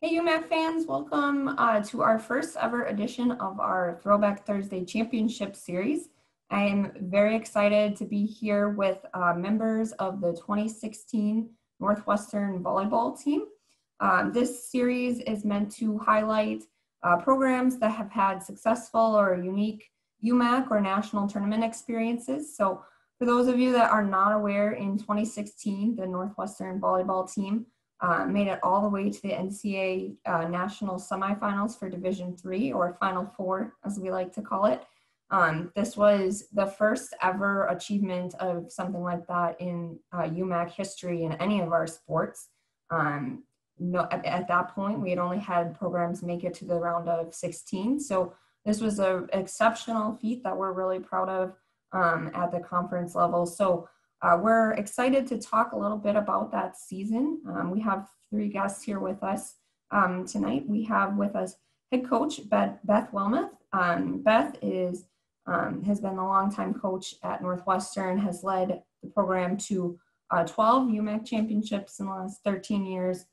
Hey UMAC fans, welcome to our first ever edition of our Throwback Thursday Championship Series. I am very excited to be here with members of the 2016 Northwestern Volleyball team. This series is meant to highlight programs that have had successful or unique UMAC or national tournament experiences. So for those of you that are not aware, in 2016, the Northwestern Volleyball team made it all the way to the NCAA national semifinals for Division III, or Final Four, as we like to call it. This was the first ever achievement of something like that in UMAC history in any of our sports. At that point, we had only had programs make it to the round of 16. So this was an exceptional feat that we're really proud of at the conference level. So we're excited to talk a little bit about that season. We have three guests here with us tonight. We have with us Head Coach Beth Wilmeth. Beth has been a longtime coach at Northwestern, has led the program to 12 UMAC championships in the last 13 years.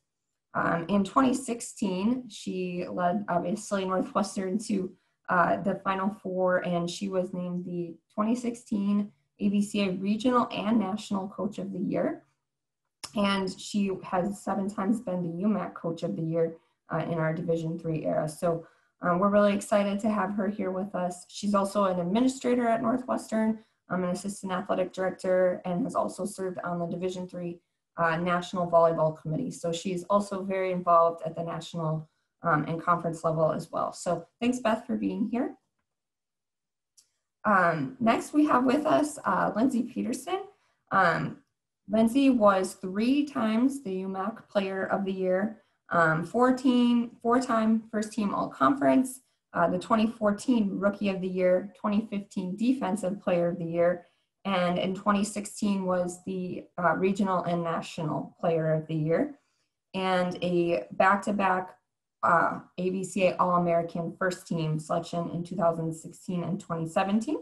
In 2016, she led, obviously, Northwestern to the Final Four, and she was named the 2016 AVCA Regional and National Coach of the Year. And she has 7 times been the UMAC Coach of the Year in our Division III era. So we're really excited to have her here with us. She's also an administrator at Northwestern, an assistant athletic director, and has also served on the Division III National Volleyball Committee. So she's also very involved at the national and conference level as well. So thanks, Beth, for being here. Next, we have with us Lindsay Peterson. Lindsay was 3 times the UMAC Player of the Year, 4-time First Team All-Conference, the 2014 Rookie of the Year, 2015 Defensive Player of the Year, and in 2016 was the Regional and National Player of the Year, and a back-to-back AVCA All-American First Team selection in 2016 and 2017.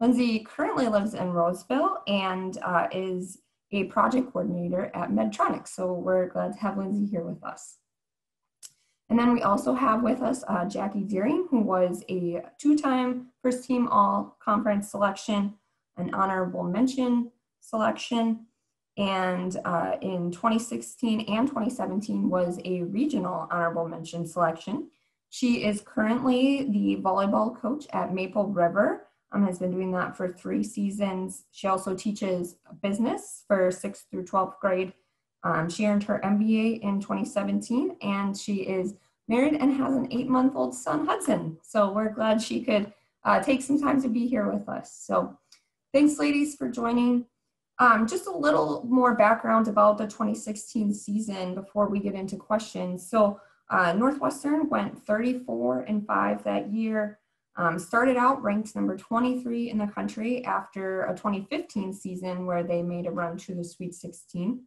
Lindsay currently lives in Roseville and is a project coordinator at Medtronic. So we're glad to have Lindsay here with us. And then we also have with us Jackie Doering, who was a 2-time First Team All-Conference selection, an honorable mention selection, and in 2016 and 2017 was a regional honorable mention selection. She is currently the volleyball coach at Maple River, has been doing that for 3 seasons. She also teaches business for 6th through 12th grade. She earned her MBA in 2017, and she is married and has an 8-month-old son, Hudson. So we're glad she could take some time to be here with us. So thanks, ladies, for joining. Just a little more background about the 2016 season before we get into questions. So Northwestern went 34-5 that year, started out ranked number 23 in the country after a 2015 season where they made a run to the Sweet 16.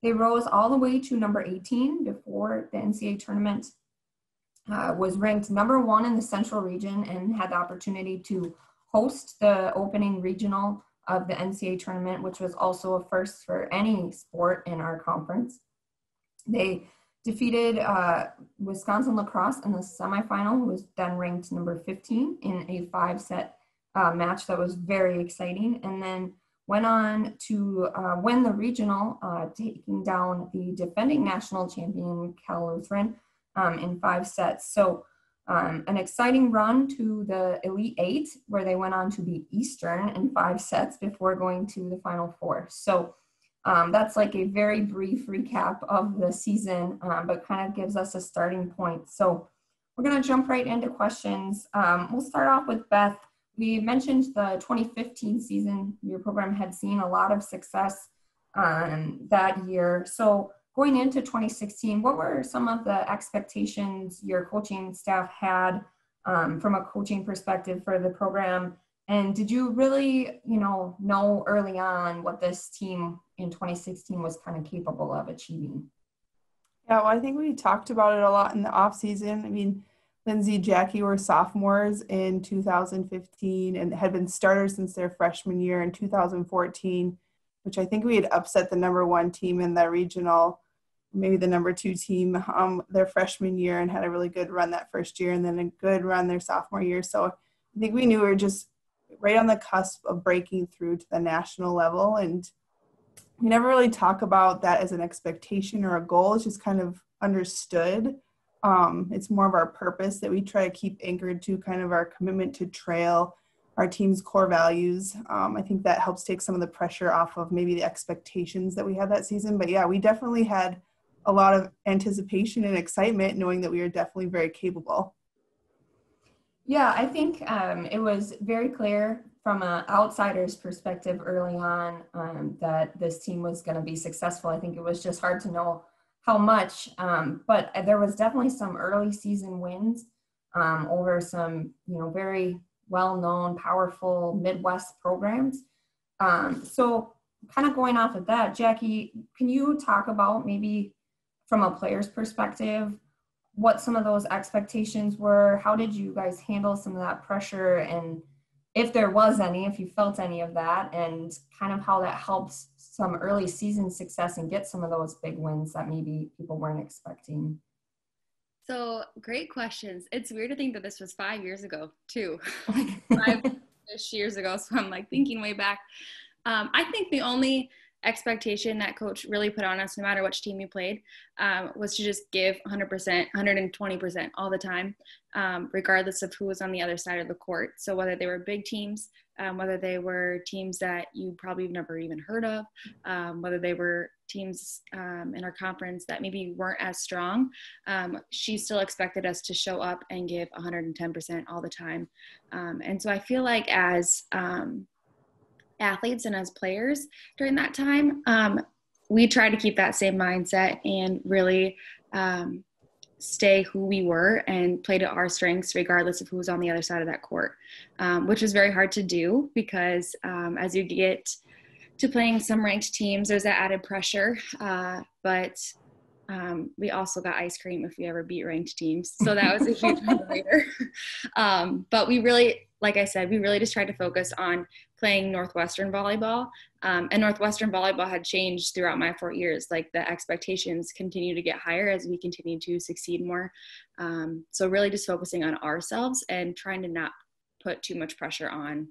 They rose all the way to number 18 before the NCAA tournament, was ranked number 1 in the Central region and had the opportunity to host the opening regional of the NCAA tournament, which was also a first for any sport in our conference. They defeated Wisconsin Lacrosse in the semifinal, who was then ranked number 15 in a 5-set match that was very exciting, and then went on to win the regional, taking down the defending national champion Cal Lutheran in 5 sets. So an exciting run to the Elite 8, where they went on to beat Eastern in 5 sets before going to the Final Four. So that's like a very brief recap of the season, but kind of gives us a starting point. So we're going to jump right into questions. We'll start off with Beth. We mentioned the 2015 season. Your program had seen a lot of success that year. So going into 2016, what were some of the expectations your coaching staff had from a coaching perspective for the program? And did you really, know early on what this team in 2016 was kind of capable of achieving? Yeah, well, I think we talked about it a lot in the off season. I mean, Lindsay, Jackie were sophomores in 2015 and had been starters since their freshman year in 2014, which I think we had upset the number 1 team in the regional maybe the number 2 team their freshman year and had a really good run that first year, and then a good run their sophomore year. So I think we knew we were just right on the cusp of breaking through to the national level. And we never really talk about that as an expectation or a goal. It's just kind of understood. It's more of our purpose that we try to keep anchored to, kind of our commitment to trail our team's core values. I think that helps take some of the pressure off of maybe the expectations that we had that season. But yeah, we definitely had a lot of anticipation and excitement knowing that we were definitely very capable. Yeah, I think it was very clear from an outsider's perspective early on that this team was going to be successful. I think it was just hard to know how much, but there was definitely some early season wins over some, very well-known, powerful Midwest programs. So kind of going off of that, Jackie, can you talk about maybe from a player's perspective, what some of those expectations were? How did you guys handle some of that pressure? And if there was any, if you felt any of that, and kind of how that helps some early season success and get some of those big wins that maybe people weren't expecting? So great questions. It's weird to think that this was 5 years ago too. 5-ish years ago. So I'm like thinking way back. I think the only expectation that coach really put on us, no matter which team we played, was to just give 100%, 120% all the time, regardless of who was on the other side of the court. So whether they were big teams, whether they were teams that you probably never even heard of, whether they were teams in our conference that maybe weren't as strong, she still expected us to show up and give 110% all the time. And so I feel like as athletes and as players during that time, we try to keep that same mindset and really stay who we were and play to our strengths regardless of who was on the other side of that court, which was very hard to do because as you get to playing some ranked teams, there's that added pressure, but we also got ice cream if we ever beat ranked teams. So that was a huge motivator. But we really, like I said, we really just tried to focus on playing Northwestern volleyball. And Northwestern volleyball had changed throughout my 4 years. Like the expectations continue to get higher as we continue to succeed more. So really just focusing on ourselves and trying to not put too much pressure on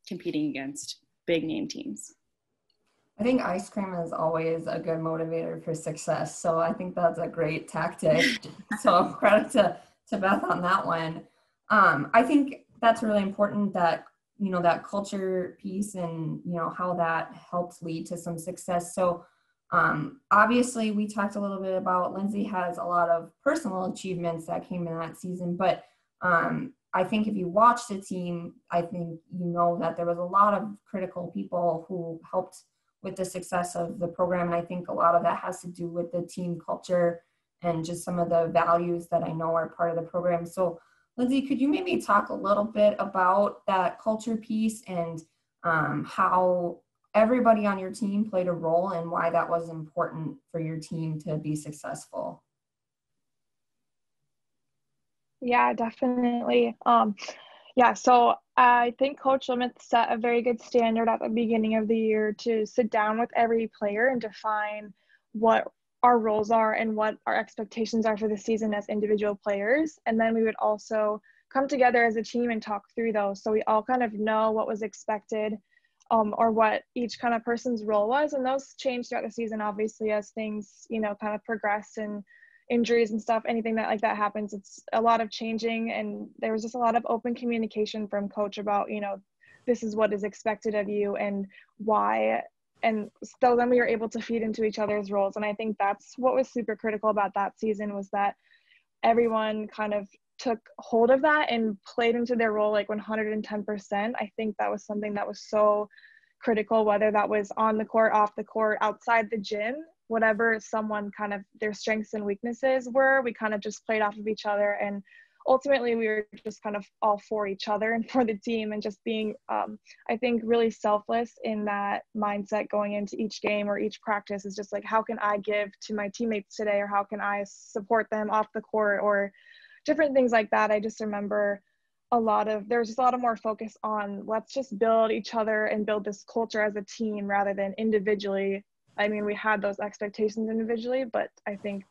competing against big name teams. I think ice cream is always a good motivator for success. So I think that's a great tactic. So credit to Beth on that one. I think that's really important that, that culture piece and, how that helps lead to some success. So obviously we talked a little bit about Lindsay has a lot of personal achievements that came in that season, but I think if you watch the team, I think that there was a lot of critical people who helped with the success of the program. And I think a lot of that has to do with the team culture and just some of the values that I know are part of the program. So Lindsay, could you maybe talk a little bit about that culture piece and how everybody on your team played a role and why that was important for your team to be successful? Yeah, definitely. So I think Coach Wilmeth set a very good standard at the beginning of the year to sit down with every player and define what our roles are and what our expectations are for the season as individual players. And then we would also come together as a team and talk through those. So we all kind of know what was expected or what each kind of person's role was. And those changed throughout the season, obviously, as things, kind of progress and injuries and stuff, anything that like that happens, it's a lot of changing. And there was just a lot of open communication from coach about, this is what is expected of you and why. And so then we were able to feed into each other's roles. And I think that's what was super critical about that season, was that everyone kind of took hold of that and played into their role like 110%. I think that was something that was so critical, whether that was on the court, off the court, outside the gym, whatever someone kind of their strengths and weaknesses were, we kind of just played off of each other. And ultimately we were just kind of all for each other and for the team, and just being, I think, really selfless in that mindset going into each game or each practice is just like, how can I give to my teammates today, or how can I support them off the court, or different things like that. I just remember there was just a lot of more focus on let's just build each other and build this culture as a team rather than individually I mean, we had those expectations individually, but I think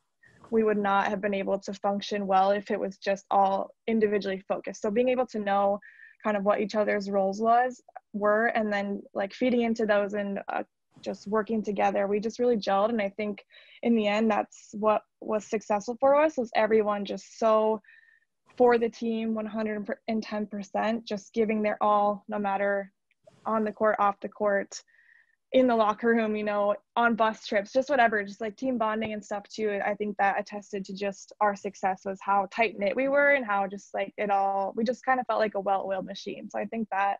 we would not have been able to function well if it was just all individually focused. So being able to know kind of what each other's roles were, and then like feeding into those and just working together, we just really gelled. And I think in the end, that's what was successful for us, was everyone just so for the team, 110%, just giving their all, no matter on the court, off the court, in the locker room, you know, on bus trips, just whatever, just like team bonding and stuff too. I think that attested to just our success, was how tight knit we were and how just like we just kind of felt like a well-oiled machine. So I think that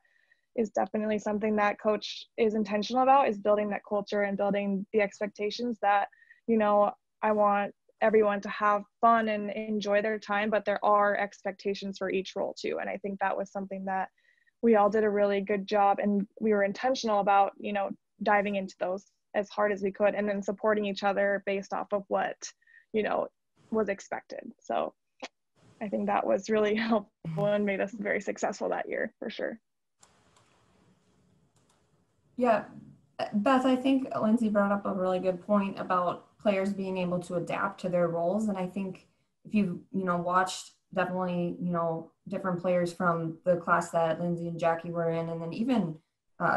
is definitely something that coach is intentional about, is building that culture and building the expectations that, you know, I want everyone to have fun and enjoy their time, but there are expectations for each role too. And I think that was something that we all did a really good job, and we were intentional about, you know, diving into those as hard as we could, and then supporting each other based off of what, you know, was expected. So I think that was really helpful and made us very successful that year, for sure. Yeah, Beth, I think Lindsay brought up a really good point about players being able to adapt to their roles. And I think if you've, you know, watched definitely, you know, different players from the class that Lindsay and Jackie were in, and then even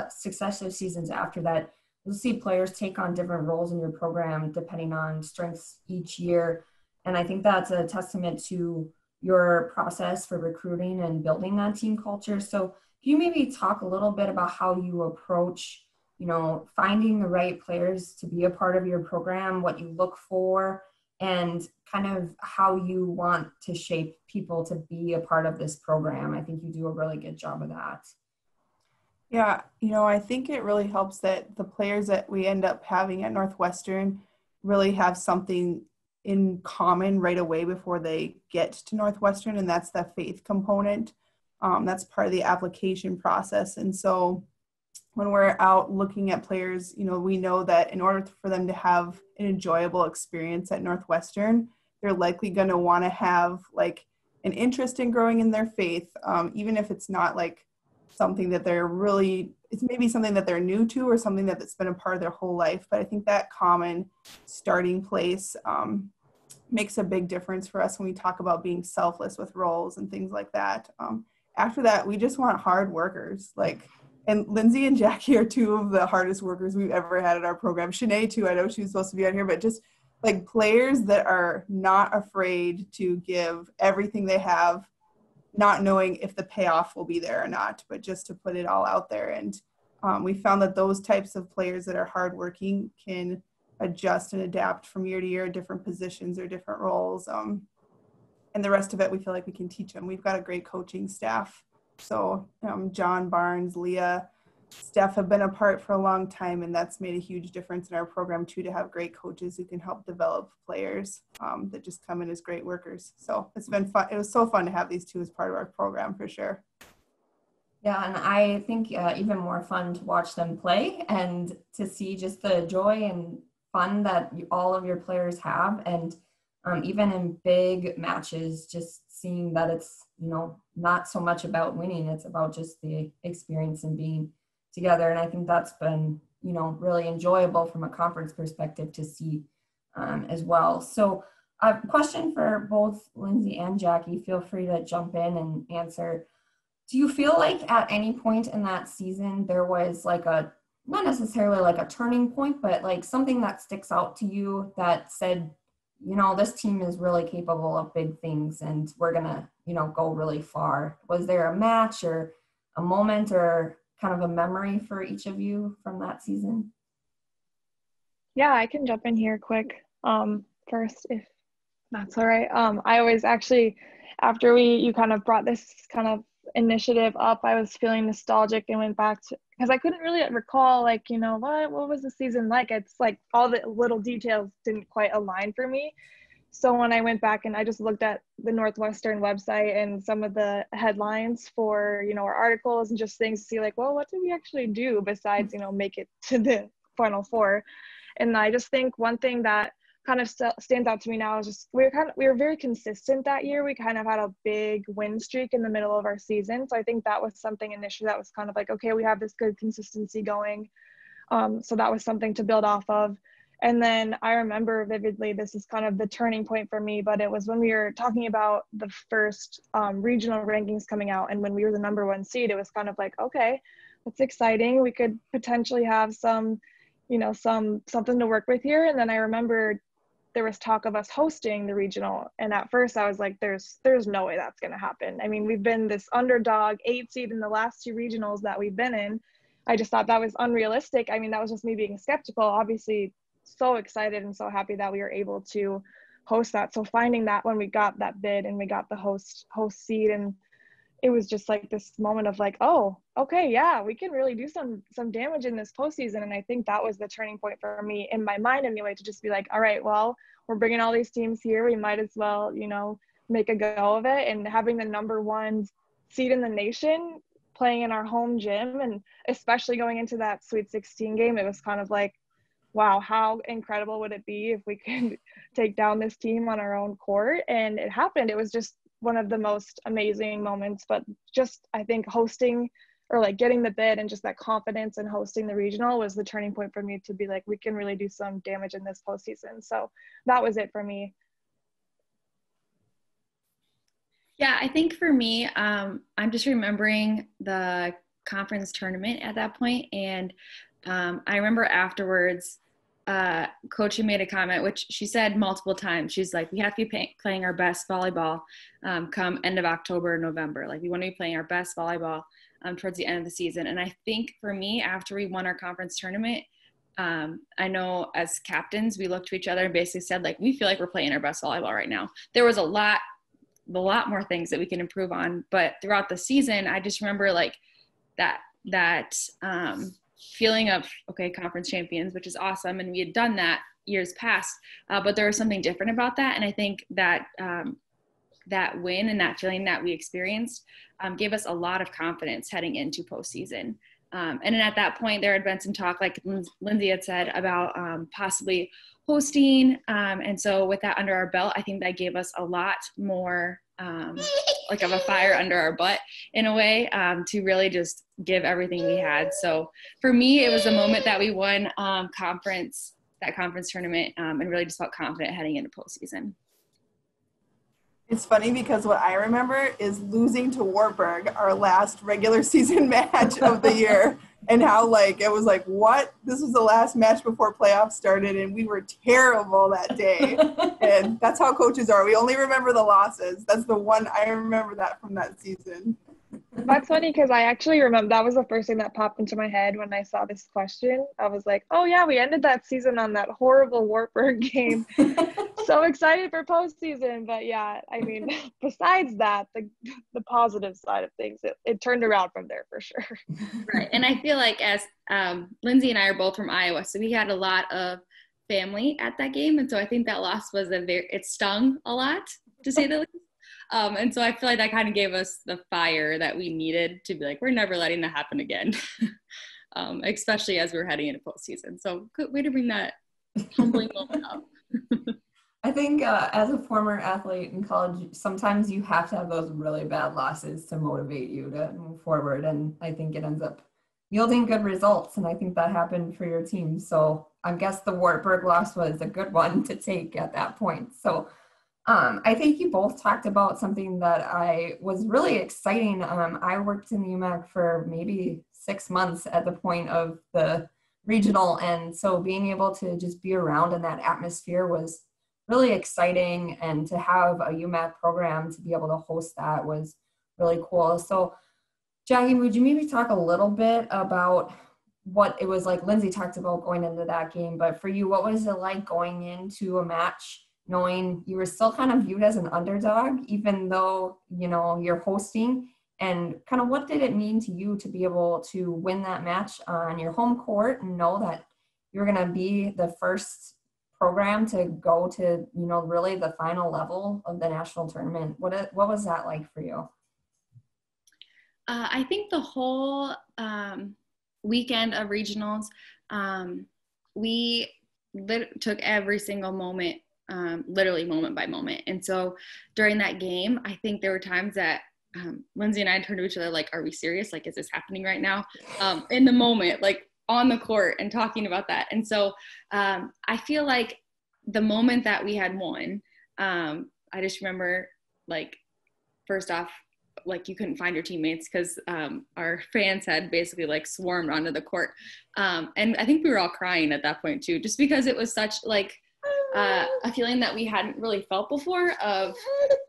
successive seasons after that, you'll see players take on different roles in your program depending on strengths each year. And I think that's a testament to your process for recruiting and building that team culture. So can you maybe talk a little bit about how you approach, you know, finding the right players to be a part of your program, what you look for, and kind of how you want to shape people to be a part of this program? I think you do a really good job of that. Yeah, you know, I think it really helps that the players that we end up having at Northwestern really have something in common right away before they get to Northwestern, and that's the faith component. That's part of the application process. And so when we're out looking at players, you know, we know that in order for them to have an enjoyable experience at Northwestern, they're likely going to want to have like an interest in growing in their faith, even if it's not like something that it's maybe something that they're new to or something that's been a part of their whole life. But I think that common starting place makes a big difference for us when we talk about being selfless with roles and things like that. After that, we just want hard workers. And Lindsay and Jackie are two of the hardest workers we've ever had in our program. Shanae too, I know she was supposed to be on here, but just like players that are not afraid to give everything they have, not knowing if the payoff will be there or not, but just to put it all out there. And we found that those types of players that are hardworking can adjust and adapt from year to year, different positions or different roles. And the rest of it, we feel like we can teach them. We've got a great coaching staff. So John, Barnes, Leah, Steph have been apart for a long time, and that's made a huge difference in our program too, to have great coaches who can help develop players that just come in as great workers. So it's been fun. It was so fun to have these two as part of our program, for sure. Yeah, and I think even more fun to watch them play and to see just the joy and fun that all of your players have. And even in big matches, just seeing that it's, you know, not so much about winning, it's about just the experience and being together. And I think that's been, you know, really enjoyable from a conference perspective to see as well. So a question for both Lindsay and Jackie, feel free to jump in and answer. Do you feel like at any point in that season there was like not necessarily like a turning point, but like something that sticks out to you that said, you know, this team is really capable of big things and we're going to, you know, go really far? Was there a match or a moment or kind of a memory for each of you from that season? Yeah, I can jump in here quick first, if that's all right. I always actually, after you kind of brought this kind of initiative up, I was feeling nostalgic and went back to, because I couldn't really recall, like, you know, what was the season like? It's like all the little details didn't quite align for me. So when I went back and I just looked at the Northwestern website and some of the headlines for, you know, our articles and just things to see like, well, what did we actually do besides, you know, make it to the Final Four? And I just think one thing that kind of stands out to me now is just we were very consistent that year. We kind of had a big win streak in the middle of our season. So I think that was something initially that was kind of like, okay, we have this good consistency going. So that was something to build off of. And then I remember vividly, this is kind of the turning point for me, but it was when we were talking about the first regional rankings coming out, and when we were the #1 seed, it was kind of like, okay, that's exciting. We could potentially have some, something to work with here. And then I remember there was talk of us hosting the regional. And at first I was like, there's no way that's going to happen. I mean, we've been this underdog 8 seed in the last 2 regionals that we've been in. I just thought that was unrealistic. I mean, that was just me being skeptical. Obviously, so excited and so happy that we were able to host that. So finding that when we got that bid and we got the host seed, and it was just like this moment of like, oh, okay, yeah, we can really do some damage in this postseason. And I think that was the turning point for me in my mind anyway, to just be like, all right, well, we're bringing all these teams here. We might as well, make a go of it. And having the #1 seed in the nation playing in our home gym, and especially going into that Sweet 16 game, it was kind of like, wow, how incredible would it be if we could take down this team on our own court? And it happened. It was just one of the most amazing moments. But just, I think, hosting, or like getting the bid and just that confidence in hosting the regional was the turning point for me to be like, we can really do some damage in this postseason. So that was it for me. Yeah, I think for me, I'm just remembering the conference tournament at that point. And I remember afterwards, Coach made a comment, which she said multiple times. She's like, we have to be playing our best volleyball come end of October, November. Like, we want to be playing our best volleyball towards the end of the season. And I think for me, after we won our conference tournament, I know as captains, we looked to each other and basically said, like, we feel like we're playing our best volleyball right now. There was a lot more things that we can improve on, but throughout the season, I just remember like that feeling of, okay, conference champions, which is awesome. And we had done that years past, but there was something different about that. And I think that that win and that feeling that we experienced gave us a lot of confidence heading into postseason. And then at that point, there had been some talk, like Lindsay had said, about possibly hosting. And so with that under our belt, I think that gave us a lot more like of a fire under our butt in a way, to really just give everything we had. So for me, it was the moment that we won that conference tournament, and really just felt confident heading into postseason. It's funny because what I remember is losing to Wartburg, our last regular season match of the year, and how like it was like, what? This was the last match before playoffs started, and we were terrible that day. And that's how coaches are. We only remember the losses. That's the one I remember that from that season. That's funny because I actually remember that was the first thing that popped into my head when I saw this question. I was like, oh yeah, we ended that season on that horrible Wartburg game. So excited for postseason. But yeah, I mean, besides that, the positive side of things, it turned around from there for sure. Right. And I feel like as Lindsay and I are both from Iowa, so we had a lot of family at that game. And so I think that loss was it stung a lot, to say the least. And so I feel like that kind of gave us the fire that we needed to be like, we're never letting that happen again, especially as we're heading into postseason. So good way to bring that humbling moment up. I think as a former athlete in college, sometimes you have to have those really bad losses to motivate you to move forward. And I think it ends up yielding good results. And I think that happened for your team. So I guess the Wartburg loss was a good one to take at that point. So I think you both talked about something that I was really exciting. I worked in the UMAC for maybe 6 months at the point of the regional. And so being able to just be around in that atmosphere was really exciting. And to have a UMAC program to be able to host that was really cool. So Jackie, would you maybe talk a little bit about what it was like? Lindsay talked about going into that game, but for you, what was it like going into a match knowing you were still kind of viewed as an underdog, even though, you know, you're hosting, and kind of what did it mean to you to be able to win that match on your home court and know that you're going to be the first program to go to, you know, really the final level of the national tournament? What was that like for you? I think the whole weekend of regionals, we took every single moment, literally moment by moment. And so during that game, I think there were times that Lindsay and I turned to each other like, are we serious? Like, is this happening right now? In the moment, like on the court and talking about that. And so I feel like the moment that we had won, I just remember, like, first off, like, you couldn't find your teammates because our fans had basically like swarmed onto the court. And I think we were all crying at that point too, just because it was such like a feeling that we hadn't really felt before of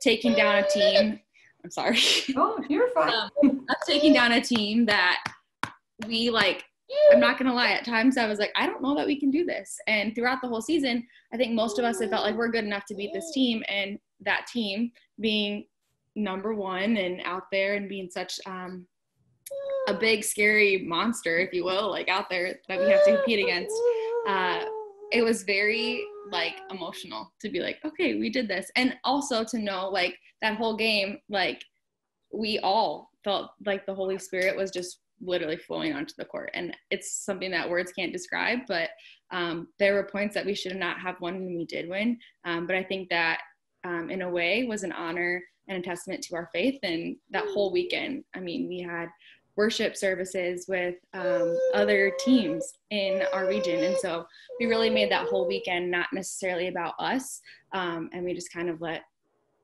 taking down a team. I'm sorry. Oh, you're fine. Of taking down a team that we like, I'm not going to lie, at times I was like, I don't know that we can do this. And throughout the whole season, I think most of us have felt like we're good enough to beat this team, and that team being number one and out there and being such a big, scary monster, if you will, like out there that we have to compete against. It was very like emotional to be like, okay, we did this. And also to know like that whole game, like we all felt like the Holy Spirit was just literally flowing onto the court. And it's something that words can't describe, but there were points that we should not have won when we did win. But I think that in a way was an honor and a testament to our faith. And that whole weekend, I mean, we had worship services with other teams in our region. And so we really made that whole weekend not necessarily about us. And we just kind of let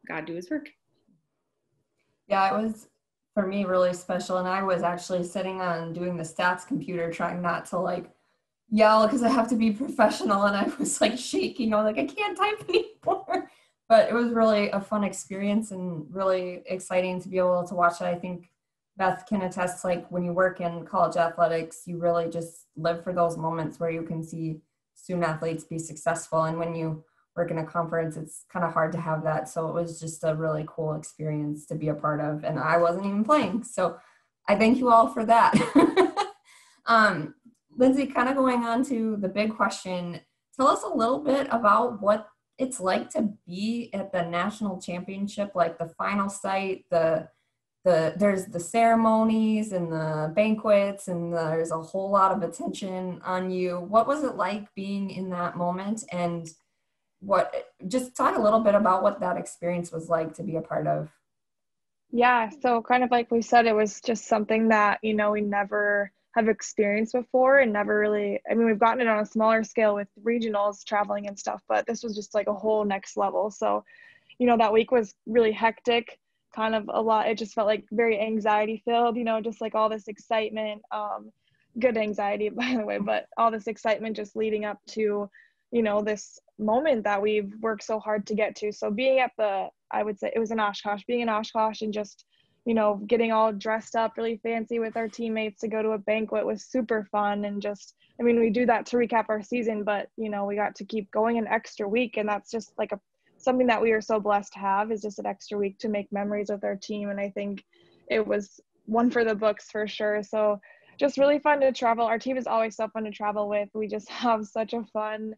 God do his work. Yeah, it was, for me, really special. And I was actually sitting on doing the stats computer, trying not to like yell because I have to be professional. And I was like shaking. I was like, I can't type anymore. But it was really a fun experience and really exciting to be able to watch it. I think Beth can attest, like when you work in college athletics, you really just live for those moments where you can see student athletes be successful. And when you work in a conference, it's kind of hard to have that. So it was just a really cool experience to be a part of. And I wasn't even playing. So I thank you all for that. Lindsay, kind of going on to the big question, tell us a little bit about what it's like to be at the national championship, like the final site, there's the ceremonies and the banquets, and there's a whole lot of attention on you. What was it like being in that moment, and just talk a little bit about what that experience was like to be a part of? Yeah, so kind of like we said, it was just something that, we never have experienced before, and never really, I mean, we've gotten it on a smaller scale with regionals traveling and stuff, but this was just like a whole next level. So, that week was really hectic, kind of a lot. It just felt like very anxiety filled, just like all this excitement, good anxiety, by the way, but all this excitement just leading up to, this moment that we've worked so hard to get to. So being at I would say it was in Oshkosh, being in Oshkosh and just, getting all dressed up really fancy with our teammates to go to a banquet was super fun. And just, I mean, we do that to recap our season, but, we got to keep going an extra week. And that's just like something that we are so blessed to have, is just an extra week to make memories with our team. And I think it was one for the books for sure. So just really fun to travel. Our team is always so fun to travel with. We just have such a fun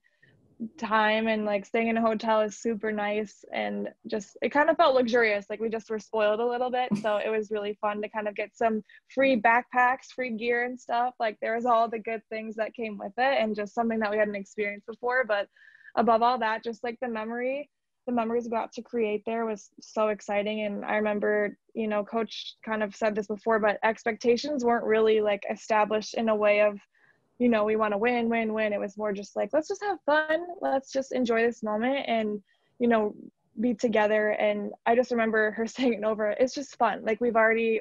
time, and like staying in a hotel is super nice, and just it kind of felt luxurious, like we just were spoiled a little bit. So it was really fun to kind of get some free backpacks, free gear and stuff. Like there was all the good things that came with it, and just something that we hadn't experienced before. But above all that, just like the memories we got to create there was so exciting. And I remember, Coach kind of said this before, but expectations weren't really like established in a way of, we want to win. It was more just like, let's just have fun. Let's just enjoy this moment and, be together. And I just remember her saying it over. It's just fun. Like we've already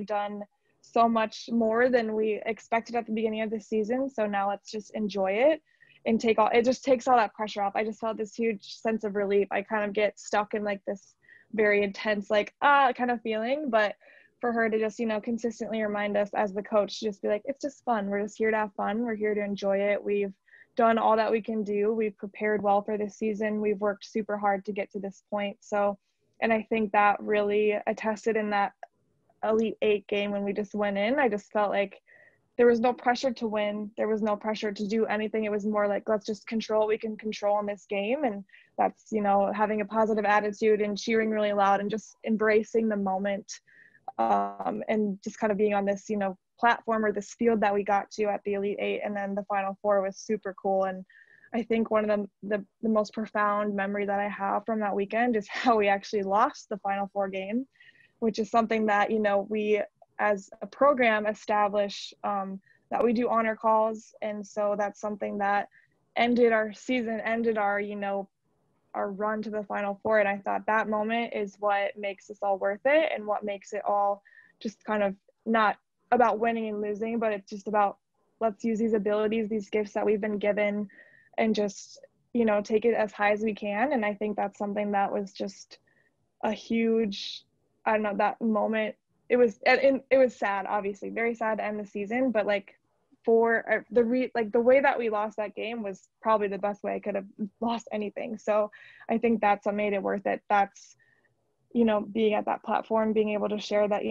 done so much more than we expected at the beginning of the season. So now let's just enjoy it and it just takes all that pressure off. I just felt this huge sense of relief. I kind of get stuck in like this very intense, like, kind of feeling, but for her to just, consistently remind us as the coach, to just be like, it's just fun. We're just here to have fun. We're here to enjoy it. We've done all that we can do. We've prepared well for this season. We've worked super hard to get to this point. So, and I think that really attested in that Elite Eight game when we just went in. I just felt like there was no pressure to win. There was no pressure to do anything. It was more like, let's just control what we can control in this game. And that's, having a positive attitude and cheering really loud and just embracing the moment. And just kind of being on this, platform or this field that we got to at the Elite Eight, and then the Final Four was super cool. And I think one of the most profound memory that I have from that weekend is how we actually lost the Final Four game, which is something that, we as a program establish that we do honor calls. And so that's something that ended our season, ended our, our run to the Final Four. And I thought that moment is what makes this all worth it, and what makes it all just kind of not about winning and losing, but it's just about, let's use these abilities, these gifts that we've been given, and just, take it as high as we can. And I think that's something that was just a huge, I don't know, that moment. It was sad, obviously, very sad to end the season, but like for the way that we lost that game was probably the best way I could have lost anything. So I think that's what made it worth it. That's, being at that platform, being able to share that,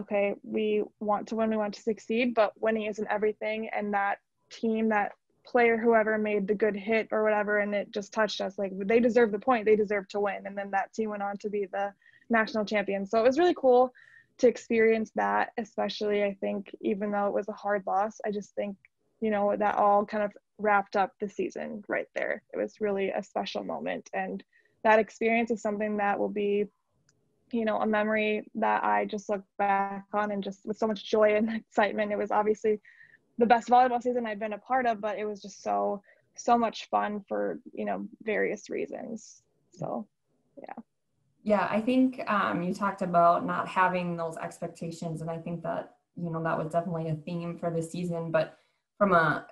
okay, we want to win, we want to succeed, but winning isn't everything. And that team, that player, whoever made the good hit or whatever, and it just touched us, like they deserve the point, they deserve to win. And then that team went on to be the national champion. So it was really cool to experience that, especially, I think, even though it was a hard loss, I just think, that all kind of wrapped up the season right there. It was really a special moment. And that experience is something that will be, a memory that I just look back on and just with so much joy and excitement. It was obviously the best volleyball season I've been a part of, but it was just so much fun for, various reasons. So, yeah. Yeah, I think you talked about not having those expectations, and I think that, that was definitely a theme for the season. But from an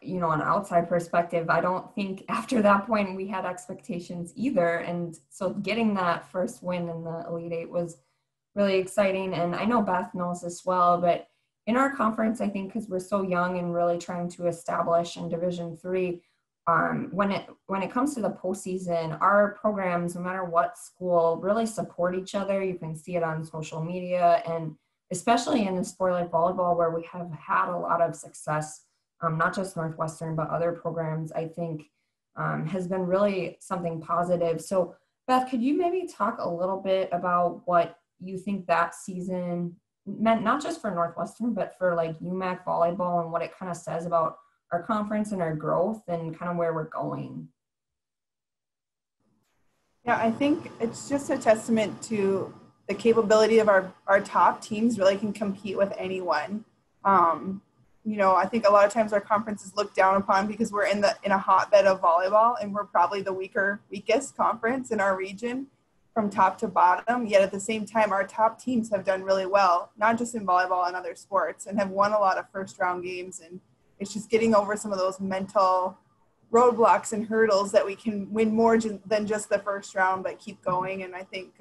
outside perspective, I don't think after that point we had expectations either. And so getting that first win in the Elite Eight was really exciting. And I know Beth knows this well, but in our conference, I think because we're so young and really trying to establish in Division III, when it comes to the postseason, our programs, no matter what school, really support each other. You can see it on social media, and especially in a sport like volleyball, where we have had a lot of success, not just Northwestern, but other programs, I think has been really something positive. So Beth, could you maybe talk a little bit about what you think that season meant, not just for Northwestern, but for like UMAC volleyball, and what it kind of says about our conference and our growth and kind of where we're going? Yeah, I think it's just a testament to the capability of our top teams really can compete with anyone. I think a lot of times our conference is looked down upon because we're in a hotbed of volleyball, and we're probably the weakest conference in our region from top to bottom. Yet at the same time, our top teams have done really well, not just in volleyball and other sports, and have won a lot of first round games. And it's just getting over some of those mental roadblocks and hurdles that we can win more than just the first round, but keep going. And I think,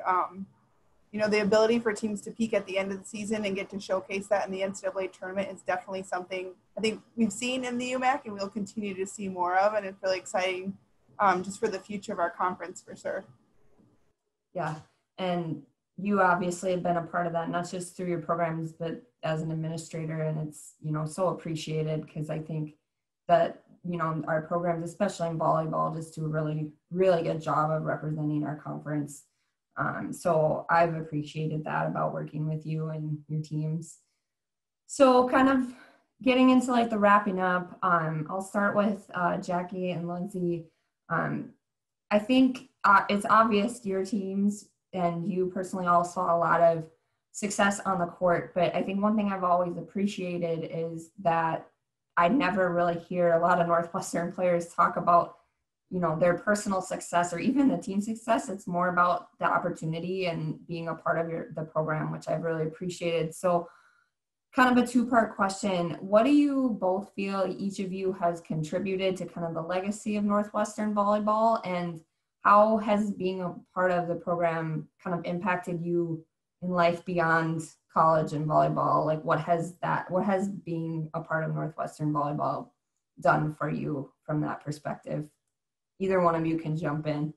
the ability for teams to peak at the end of the season and get to showcase that in the NCAA tournament is definitely something I think we've seen in the UMAC, and we'll continue to see more of. And it's really exciting just for the future of our conference, for sure. Yeah. And you obviously have been a part of that, not just through your programs, but as an administrator. And it's, so appreciated, because I think that, our programs, especially in volleyball, just do a really, really good job of representing our conference. So I've appreciated that about working with you and your teams. So kind of getting into like the wrapping up, I'll start with Jackie and Lindsay. I think it's obvious your teams and you personally all saw a lot of success on the court, but I think one thing I've always appreciated is that I never really hear a lot of Northwestern players talk about, their personal success or even the team success. It's more about the opportunity and being a part of the program, which I've really appreciated. So kind of a two-part question. What do you both feel each of you has contributed to kind of the legacy of Northwestern volleyball, and how has being a part of the program kind of impacted you in life beyond college and volleyball? Like what has being a part of Northwestern volleyball done for you from that perspective? Either one of you can jump in.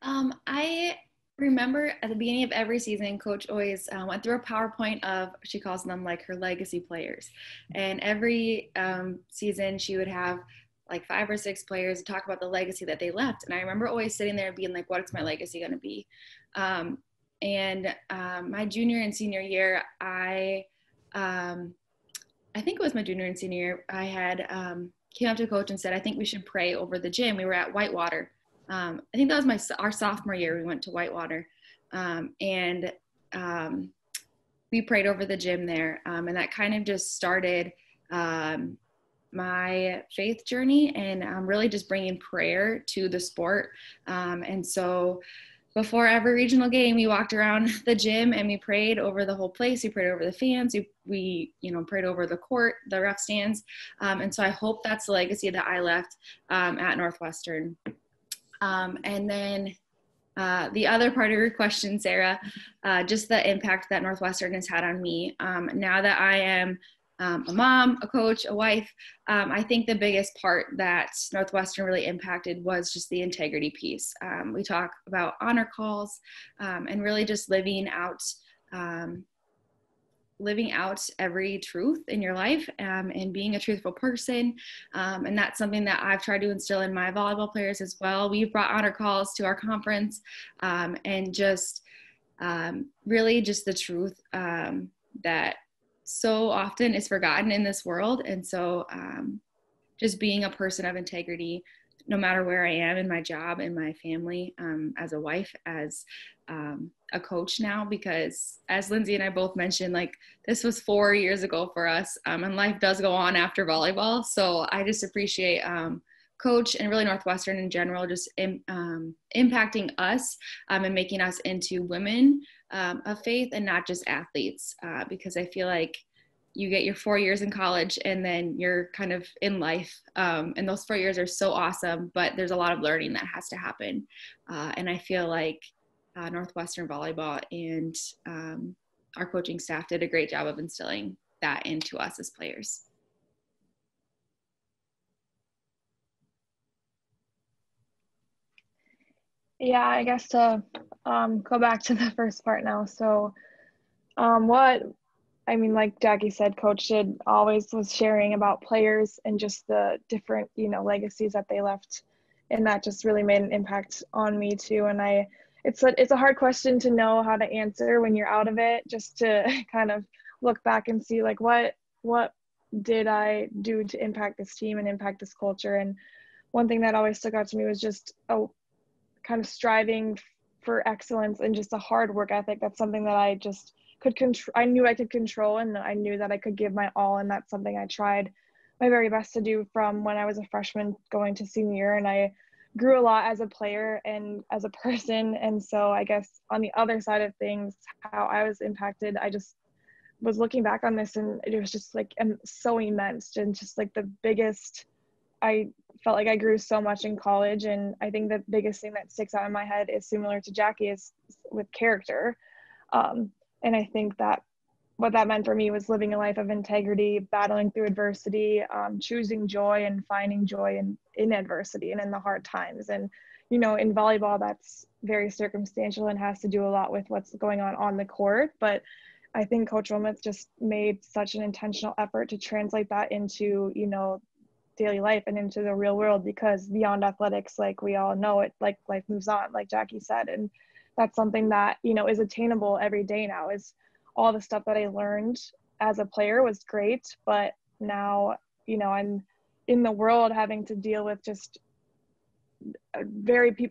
I remember at the beginning of every season, Coach always went through a PowerPoint of, she calls them like her legacy players. And every season she would have like 5 or 6 players talk about the legacy that they left. And I remember always sitting there being like, what's my legacy going to be? My junior and senior year, I think it was my junior and senior year, I had came up to coach and said, I think we should pray over the gym. We were at Whitewater. I think that was our sophomore year. We went to Whitewater. we prayed over the gym there. And that kind of just started my faith journey, and really just bringing prayer to the sport. And so before every regional game, we walked around the gym and we prayed over the whole place. We prayed over the fans. We prayed over the court, the ref stands. And so I hope that's the legacy that I left at Northwestern. And then the other part of your question, Sarah, just the impact that Northwestern has had on me. Now that I am a mom, a coach, a wife, I think the biggest part that Northwestern really impacted was just the integrity piece. We talk about honor calls, and really just living out every truth in your life, and being a truthful person. And that's something that I've tried to instill in my volleyball players as well. We've brought honor calls to our conference, and just really just the truth that so often is forgotten in this world. And so just being a person of integrity, no matter where I am in my job, in my family, as a wife, as a coach now, because as Lindsay and I both mentioned, like, this was 4 years ago for us, and life does go on after volleyball. So I just appreciate Coach and really Northwestern in general, just impacting us and making us into women of faith and not just athletes, because I feel like you get your 4 years in college and then you're kind of in life, and those 4 years are so awesome, but there's a lot of learning that has to happen, and I feel like Northwestern Volleyball and our coaching staff did a great job of instilling that into us as players. Yeah, I guess to go back to the first part now. So like Jackie said, Coach was sharing about players and just the different, legacies that they left. And that just really made an impact on me too. And it's a hard question to know how to answer when you're out of it, just to kind of look back and see like, what did I do to impact this team and impact this culture? And one thing that always stuck out to me was just kind of striving for excellence and just a hard work ethic. That's something that I just could control. I knew I could control, and I knew that I could give my all. And that's something I tried my very best to do from when I was a freshman going to senior year. And I grew a lot as a player and as a person. And so I guess on the other side of things, how I was impacted, I just was looking back on this, and it was just like so immense, and just like the biggest, I felt like I grew so much in college. And I think the biggest thing that sticks out in my head is similar to Jackie, is with character. And I think that what that meant for me was living a life of integrity, battling through adversity, choosing joy and finding joy in adversity and in the hard times. And, in volleyball, that's very circumstantial and has to do a lot with what's going on the court. But I think Coach Wilmeth just made such an intentional effort to translate that into, daily life and into the real world, because beyond athletics, like we all know it, like life moves on, like Jackie said. And that's something that, is attainable every day now. Is all the stuff that I learned as a player was great, but now, I'm in the world having to deal with just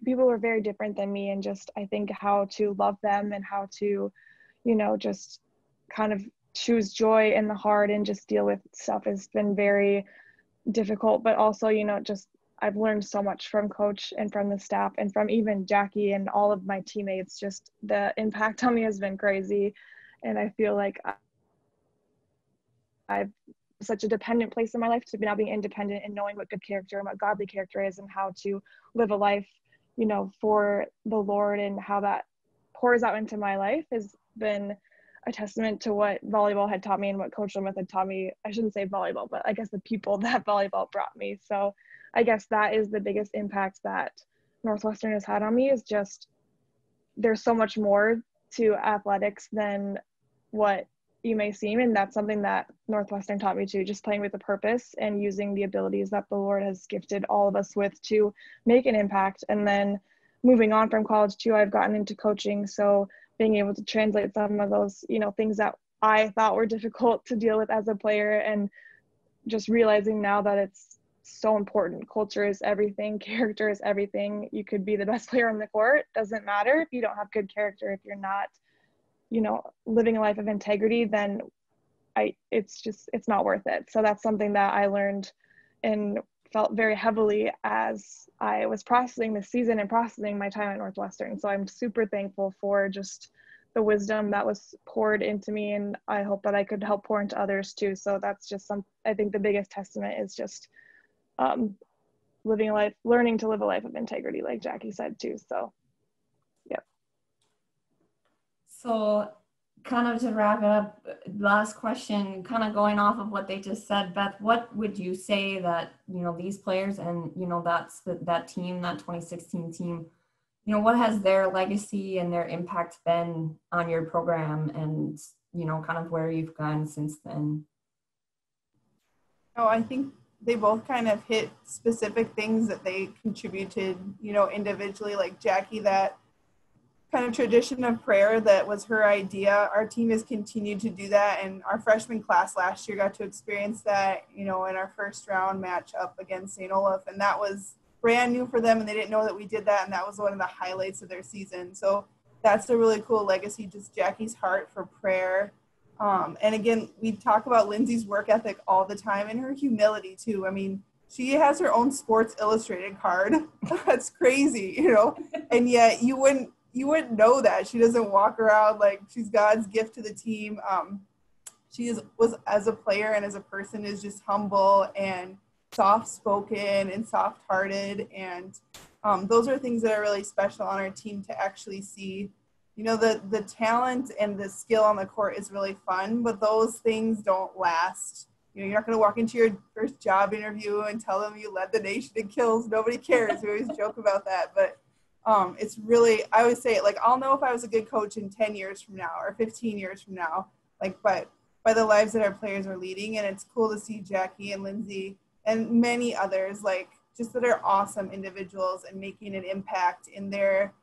people are very different than me, and just, I think, how to love them and how to, just kind of choose joy in the hard and just deal with stuff has been very difficult. But also, just I've learned so much from Coach and from the staff and from even Jackie and all of my teammates. Just the impact on me has been crazy. And I feel like I've such a dependent place in my life to now being independent and knowing what good character and what godly character is, and how to live a life, for the Lord, and how that pours out into my life has been a testament to what volleyball had taught me and what Coach Wilmeth had taught me. I shouldn't say volleyball, but I guess the people that volleyball brought me. So I guess that is the biggest impact that Northwestern has had on me, is just there's so much more to athletics than what you may seem. And that's something that Northwestern taught me too, just playing with a purpose and using the abilities that the Lord has gifted all of us with to make an impact. And then moving on from college too, I've gotten into coaching. So being able to translate some of those, things that I thought were difficult to deal with as a player, and just realizing now that it's so important. Culture is everything. Character is everything. You could be the best player on the court. Doesn't matter if you don't have good character, if you're not living a life of integrity, then it's not worth it. So that's something that I learned and felt very heavily as I was processing this season and processing my time at Northwestern. So I'm super thankful for just the wisdom that was poured into me, and I hope that I could help pour into others too. So that's just I think the biggest testament is just learning to live a life of integrity, like Jackie said too. So, yeah. So kind of to wrap it up, last question, kind of going off of what they just said, Beth, what would you say that, these players and, that's that team, that 2016 team, what has their legacy and their impact been on your program and, kind of where you've gone since then? I think they both kind of hit specific things that they contributed, individually, like Jackie, that kind of tradition of prayer that was her idea. Our team has continued to do that, and our freshman class last year got to experience that, in our first round match up against St. Olaf, and that was brand new for them, and they didn't know that we did that, and that was one of the highlights of their season. So that's a really cool legacy, just Jackie's heart for prayer. And again, we talk about Lindsay's work ethic all the time, and her humility too. I mean, she has her own Sports Illustrated card. That's crazy, and yet you wouldn't know that. She doesn't walk around like she's God's gift to the team. She was, as a player and as a person, is just humble and soft-spoken and soft-hearted. And those are things that are really special on our team to actually see. The talent and the skill on the court is really fun, but those things don't last. You're not going to walk into your first job interview and tell them you led the nation in kills. Nobody cares. We always joke about that, but it's really, I always say it, like, I'll know if I was a good coach in 10 years from now or 15 years from now, like, but by the lives that our players are leading. And it's cool to see Jackie and Lindsay and many others, like, just that are awesome individuals and making an impact in their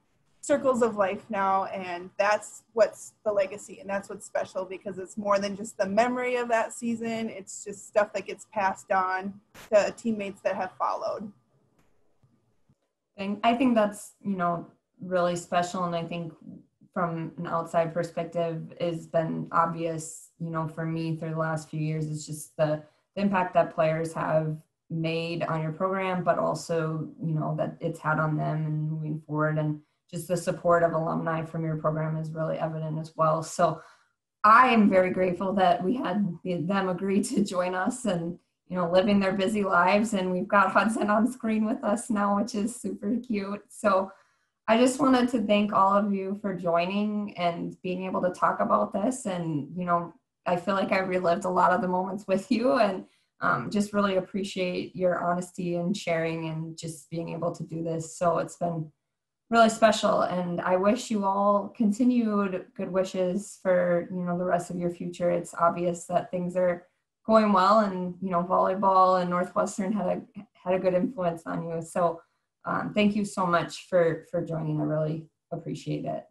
circles of life now. And that's what's the legacy, and that's what's special, because it's more than just the memory of that season. It's just stuff that gets passed on to teammates that have followed. I think that's, really special. And I think from an outside perspective has been obvious, for me through the last few years. It's just the impact that players have made on your program, but also, that it's had on them and moving forward. And just the support of alumni from your program is really evident as well. So I am very grateful that we had them agree to join us and, living their busy lives. And we've got Hudson on screen with us now, which is super cute. So I just wanted to thank all of you for joining and being able to talk about this. And, I feel like I relived a lot of the moments with you, and just really appreciate your honesty and sharing and just being able to do this. So it's been really special, and I wish you all continued good wishes for, the rest of your future. It's obvious that things are going well, and, volleyball and Northwestern had a good influence on you. So thank you so much for joining. I really appreciate it.